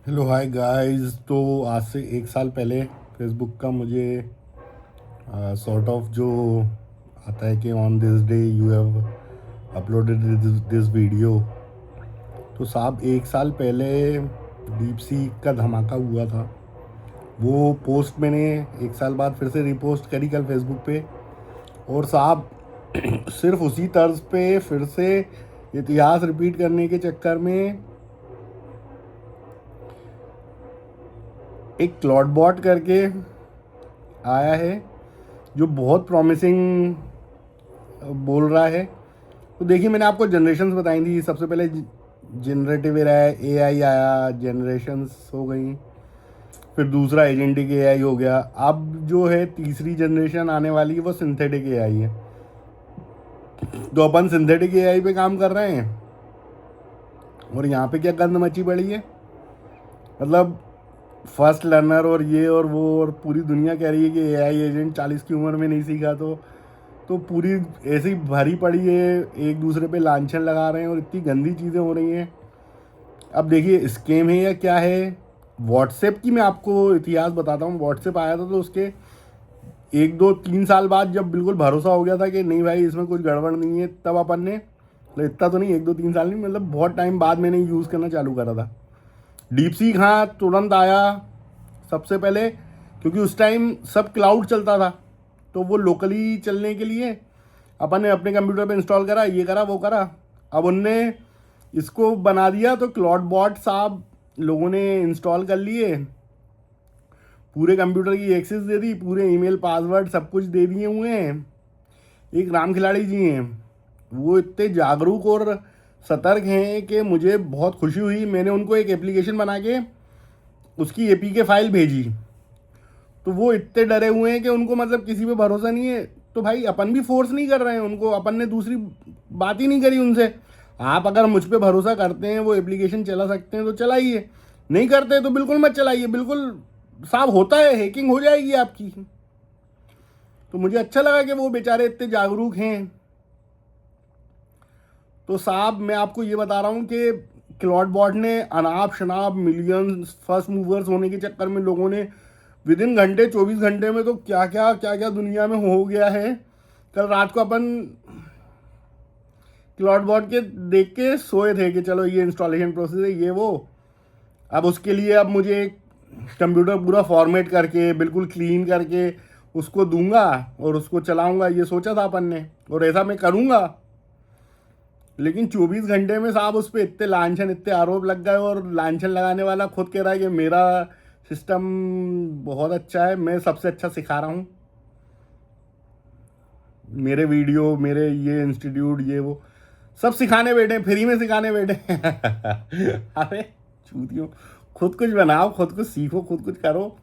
Hello hi guys. तो आज से एक साल पहले फेसबुक का मुझे सॉर्ट ऑफ जो आता है कि on this day you have uploaded this video. तो साहब एक साल पहले डीप सी का धमाका हुआ था। वो पोस्ट मैंने एक साल बाद फिर से रिपोस्ट करी कल फेसबुक पे। और साहब सिर्फ उसी तर्ज पे फिर से इतिहास रिपीट करने के चक्कर में एक क्लॉड बॉट करके आया है जो बहुत प्रॉमिसिंग बोल रहा है। तो देखिए, मैंने आपको जनरेशन्स बताई थी। सबसे पहले जनरेटिव एरा है, एआई आया, जनरेशन्स हो गई। फिर दूसरा एजेंटिक एआई हो गया। अब जो है तीसरी जनरेशन आने वाली है वो सिंथेटिक एआई है। तो अपन सिंथेटिक एआई पे काम कर रहे हैं। और यहाँ पे क्या गंद मची पड़ी है, मतलब फर्स्ट लर्नर और ये और वो, और पूरी दुनिया कह रही है कि एआई एजेंट 40 की उम्र में नहीं सीखा। तो पूरी ऐसी भरी पड़ी है, एक दूसरे पे लांछन लगा रहे हैं और इतनी गंदी चीज़ें हो रही हैं। अब देखिए, स्कैम है या क्या है। व्हाट्सएप की मैं आपको इतिहास बताता हूँ। व्हाट्सएप आया था तो उसके 1 2 3 साल बाद जब बिल्कुल भरोसा हो गया था कि नहीं भाई इसमें कुछ गड़बड़ नहीं है, तब अपन ने, मतलब इतना तो नहीं, 1 2 3 साल नहीं, मतलब बहुत टाइम बाद मैंने यूज़ करना चालू करा था। डीप सीक हाँ तुरंत आया सबसे पहले, क्योंकि उस टाइम सब क्लाउड चलता था। तो वो लोकली चलने के लिए अपन ने अपने कंप्यूटर पे इंस्टॉल करा, ये करा वो करा। अब उनने इसको बना दिया तो क्लाउड बॉट साहब लोगों ने इंस्टॉल कर लिए, पूरे कंप्यूटर की एक्सेस दे दी, पूरे ईमेल पासवर्ड सब कुछ दे दिए हुए हैं। एक राम खिलाड़ी जी हैं, वो इतने जागरूक और सतर्क हैं कि मुझे बहुत खुशी हुई। मैंने उनको एक एप्लीकेशन बना के उसकी एपीके फाइल भेजी। तो वो इतने डरे हुए हैं कि उनको मतलब किसी पे भरोसा नहीं है। तो भाई अपन भी फोर्स नहीं कर रहे हैं उनको, अपन ने दूसरी बात ही नहीं करी उनसे। आप अगर मुझ पे भरोसा करते हैं, वो एप्लीकेशन चला सकते हैं तो चलाइए, नहीं करते तो बिल्कुल मत चलाइए। बिल्कुल साहब होता है, हैकिंग हो जाएगी आपकी। तो मुझे अच्छा लगा कि वो बेचारे इतने जागरूक हैं। तो साहब मैं आपको ये बता रहा हूँ कि क्लॉड बॉट ने अनाप शनाप मिलियंस फर्स्ट मूवर्स होने के चक्कर में लोगों ने विद इन घंटे 24 घंटे में तो क्या क्या दुनिया में हो गया है। कल रात को अपन क्लॉड बॉट के देख के सोए थे कि चलो ये इंस्टॉलेशन प्रोसेस है ये वो। अब उसके लिए अब मुझे कंप्यूटर पूरा फॉर्मेट करके बिल्कुल क्लीन करके उसको दूंगा और उसको चलाऊंगा, ये सोचा था अपन ने, और ऐसा मैं करूंगा। लेकिन 24 घंटे में साहब उस पर इतने लांछन, इतने आरोप लग गए, और लांछन लगाने वाला खुद कह रहा है कि मेरा सिस्टम बहुत अच्छा है, मैं सबसे अच्छा सिखा रहा हूँ, मेरे वीडियो, मेरे ये इंस्टीट्यूट ये वो सब सिखाने बैठे, फ्री में सिखाने बैठे। अरे चूतियों, खुद कुछ बनाओ, खुद कुछ सीखो, खुद कुछ करो।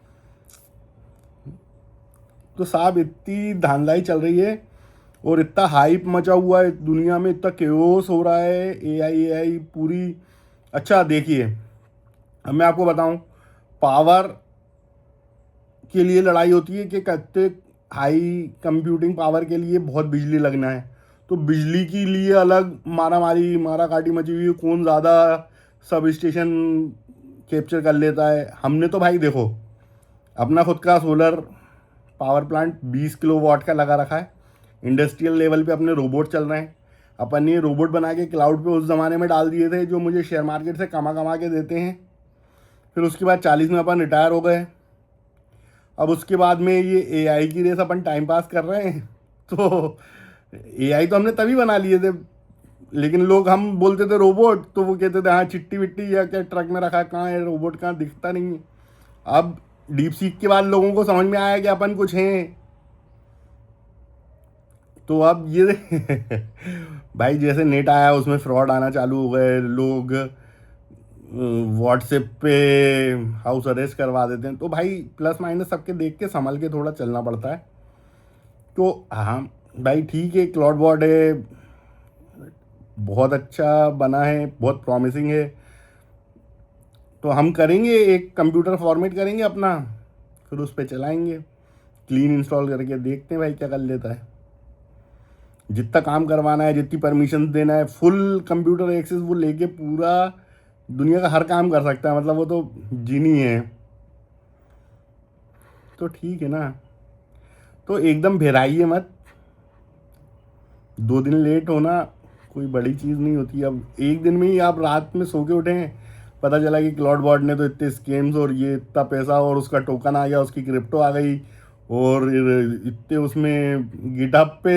तो साहब इतनी धांधलाई चल रही है और इतना हाइप मचा हुआ है दुनिया में, इतना केओस हो रहा है, एआई पूरी। अच्छा देखिए, अब मैं आपको बताऊं, पावर के लिए लड़ाई होती है कि कितने हाई कंप्यूटिंग पावर के लिए बहुत बिजली लगना है। तो बिजली के लिए अलग मारा मारी, मारा काटी मची हुई है, कौन ज़्यादा सब स्टेशन कैप्चर कर लेता है। हमने तो भाई देखो अपना खुद का सोलर पावर प्लांट 20 किलोवाट का लगा रखा है। इंडस्ट्रियल लेवल पे अपने रोबोट चल रहे हैं। अपन ने रोबोट बना के क्लाउड पे उस ज़माने में डाल दिए थे, जो मुझे शेयर मार्केट से कमा कमा के देते हैं। फिर उसके बाद 40 में अपन रिटायर हो गए। अब उसके बाद में ये एआई की रेस अपन टाइम पास कर रहे हैं। तो एआई तो हमने तभी बना लिए थे, लेकिन लोग, हम बोलते थे रोबोट तो वो कहते थे हाँ चिट्टी विट्टी या क्या ट्रक में रखा, कहाँ है रोबोट, कहाँ दिखता नहीं है। अब डीप सीक के बाद लोगों को समझ में आया कि अपन कुछ हैं। तो अब ये भाई जैसे नेट आया उसमें फ्रॉड आना चालू हो गए। लोग व्हाट्सएप पे हाउस अरेस्ट करवा देते हैं। तो भाई प्लस माइनस सबके देख के संभल के थोड़ा चलना पड़ता है। तो हाँ भाई ठीक है, क्लाउड बॉट है, बहुत अच्छा बना है, बहुत प्रॉमिसिंग है। तो हम करेंगे, एक कंप्यूटर फॉर्मेट करेंगे अपना, फिर उस पर चलाएंगे, क्लीन इंस्टॉल करके देखते हैं भाई क्या कर लेता है। जितना काम करवाना है, जितनी परमिशन देना है, फुल कंप्यूटर एक्सेस वो लेके पूरा दुनिया का हर काम कर सकता है, मतलब वो तो जीनी है। तो ठीक है ना, तो एकदम भेराइए मत। 2 दिन लेट होना कोई बड़ी चीज़ नहीं होती। अब एक दिन में ही आप रात में सो के उठे हैं, पता चला कि क्लाउड बॉट ने तो इतने स्केम्स और ये इतना पैसा और उसका टोकन आ गया, उसकी क्रिप्टो आ गई, और इतने उसमें गिटहब पे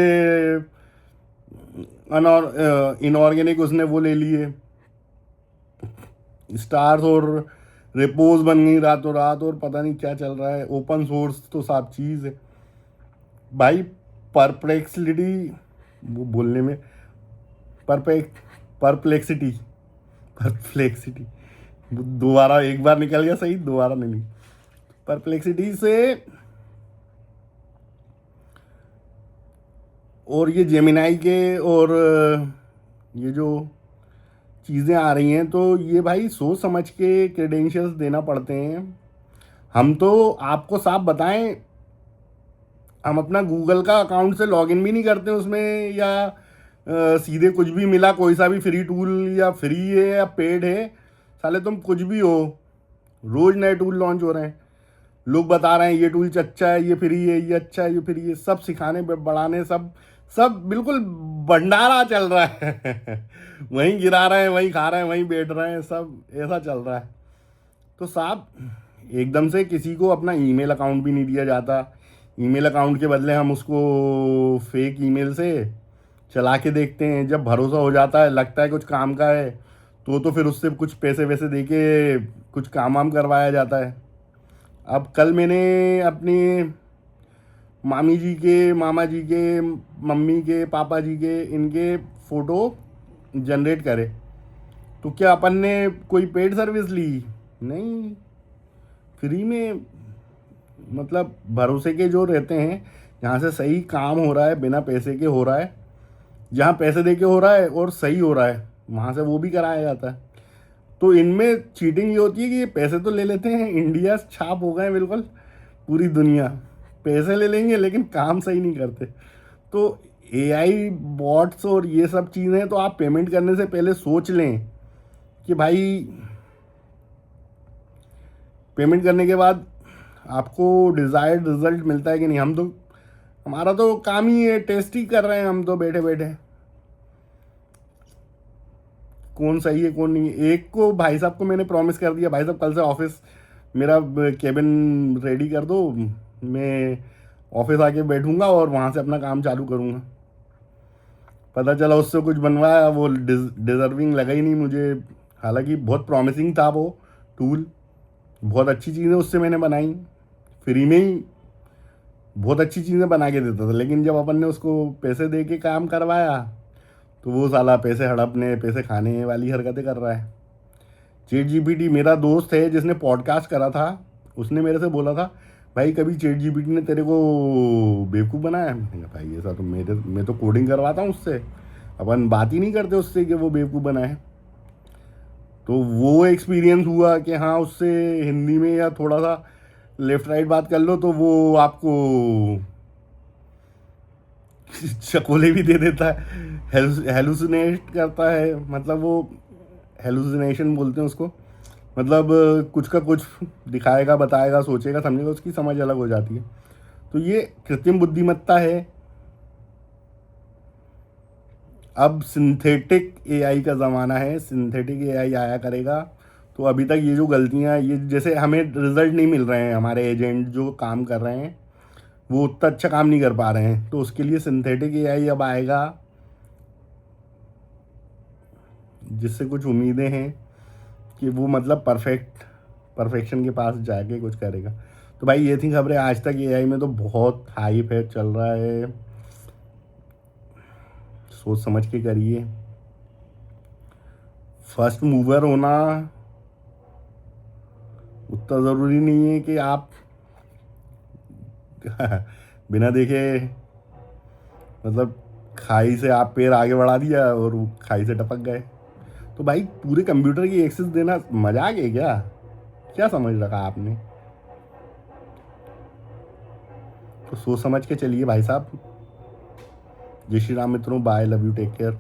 इनऑर्गेनिक उसने वो ले लिए स्टार्स, और रिपोज बन गई रातों रात, और पता नहीं क्या चल रहा है। ओपन सोर्स तो सब चीज़ है भाई। परप्लेक्सिटी, वो बोलने में परपेक्ट परप्लेक्सिटी परप्लेक्सिटी दोबारा एक बार निकल गया सही, दोबारा नहीं। परप्लेक्सिटी से और ये जेमिनाई के और ये जो चीज़ें आ रही हैं, तो ये भाई सोच समझ के क्रेडेंशियल्स देना पड़ते हैं। हम तो आपको साफ बताएं, हम अपना गूगल का अकाउंट से लॉगिन भी नहीं करते उसमें, या सीधे कुछ भी मिला कोई सा भी फ्री टूल, या फ्री है या पेड है, साले तुम कुछ भी हो, रोज़ नए टूल लॉन्च हो रहे हैं। लोग बता रहे हैं ये टूल अच्छा है, ये फ्री है, ये अच्छा है, ये फ्री है, सब सिखाने बढ़ाने, सब सब बिल्कुल भंडारा चल रहा है। वहीं गिरा रहे हैं, वहीं खा रहे हैं, वहीं बैठ रहे हैं, सब ऐसा चल रहा है। तो साहब एकदम से किसी को अपना ईमेल अकाउंट भी नहीं दिया जाता। ईमेल अकाउंट के बदले हम उसको फेक ईमेल से चला के देखते हैं। जब भरोसा हो जाता है, लगता है कुछ काम का है, तो फिर उससे कुछ पैसे वैसे दे के कुछ काम वाम करवाया जाता है। अब कल मैंने अपनी मामी जी के, मामा जी के, मम्मी के, पापा जी के, इनके फ़ोटो जनरेट करे, तो क्या अपन ने कोई पेड सर्विस ली? नहीं, फ्री में। मतलब भरोसे के जो रहते हैं, जहाँ से सही काम हो रहा है, बिना पैसे के हो रहा है, जहाँ पैसे दे के हो रहा है और सही हो रहा है, वहाँ से वो भी कराया जाता है। तो इनमें चीटिंग ये होती है कि ये पैसे तो ले लेते हैं, इंडिया छाप हो गए बिल्कुल पूरी दुनिया, पैसे ले लेंगे लेकिन काम सही नहीं करते। तो एआई बॉट्स और ये सब चीज़ें, तो आप पेमेंट करने से पहले सोच लें कि भाई पेमेंट करने के बाद आपको डिज़ायर्ड रिजल्ट मिलता है कि नहीं। हम तो, हमारा तो काम ही है, टेस्ट ही कर रहे हैं हम तो बैठे बैठे, कौन सही है कौन नहीं है। एक को भाई साहब को मैंने प्रॉमिस कर दिया, भाई साहब कल से ऑफिस मेरा केबिन रेडी कर दो, मैं ऑफिस आके बैठूंगा और वहाँ से अपना काम चालू करूँगा। पता चला उससे कुछ बनवाया, वो डिज़र्विंग लगा ही नहीं मुझे। हालांकि बहुत प्रॉमिसिंग था वो टूल, बहुत अच्छी चीज़ें उससे मैंने बनाई, फ्री में ही बहुत अच्छी चीज़ें बना के देता था। लेकिन जब अपन ने उसको पैसे दे के काम करवाया, तो वो साला पैसे हड़पने, पैसे खाने वाली हरकतें कर रहा है। चैट जीपीटी, मेरा दोस्त है जिसने पॉडकास्ट करा था, उसने मेरे से बोला था भाई कभी चैट जीपीटी ने तेरे को बेवकूफ़ बनाया? मैंने कहा भाई ऐसा तो मैं तो कोडिंग करवाता हूँ उससे, अपन बात ही नहीं करते उससे कि वो बेवकूफ़ बनाए। तो वो एक्सपीरियंस हुआ कि हाँ, उससे हिंदी में या थोड़ा सा लेफ्ट राइट बात कर लो तो वो आपको चकोले भी दे देता है, हेलुसिनेट करता है। मतलब वो हेलुसिनेशन बोलते हैं उसको, मतलब कुछ का कुछ दिखाएगा, बताएगा, सोचेगा, समझेगा, उसकी समझ अलग हो जाती है। तो ये कृत्रिम बुद्धिमत्ता है। अब सिंथेटिक एआई का ज़माना है, सिंथेटिक एआई आया करेगा। तो अभी तक ये जो गलतियाँ, ये जैसे हमें रिजल्ट नहीं मिल रहे हैं, हमारे एजेंट जो काम कर रहे हैं वो उतना अच्छा काम नहीं कर पा रहे हैं, तो उसके लिए सिंथेटिक एआई अब आएगा, जिससे कुछ उम्मीदें हैं कि वो मतलब परफेक्शन के पास जाके कुछ करेगा। तो भाई ये थी खबरें आज तक। एआई में तो बहुत हाइप है, चल रहा है, सोच समझ के करिए। फर्स्ट मूवर होना उतना ज़रूरी नहीं है कि आप बिना देखे, मतलब खाई से आप पैर आगे बढ़ा दिया और वो खाई से टपक गए। तो भाई पूरे कंप्यूटर की एक्सेस देना मजाक है क्या? क्या समझ रखा आपने? तो सोच समझ के चलिए भाई साहब। जय श्री राम मित्रों, bye, love you, take care.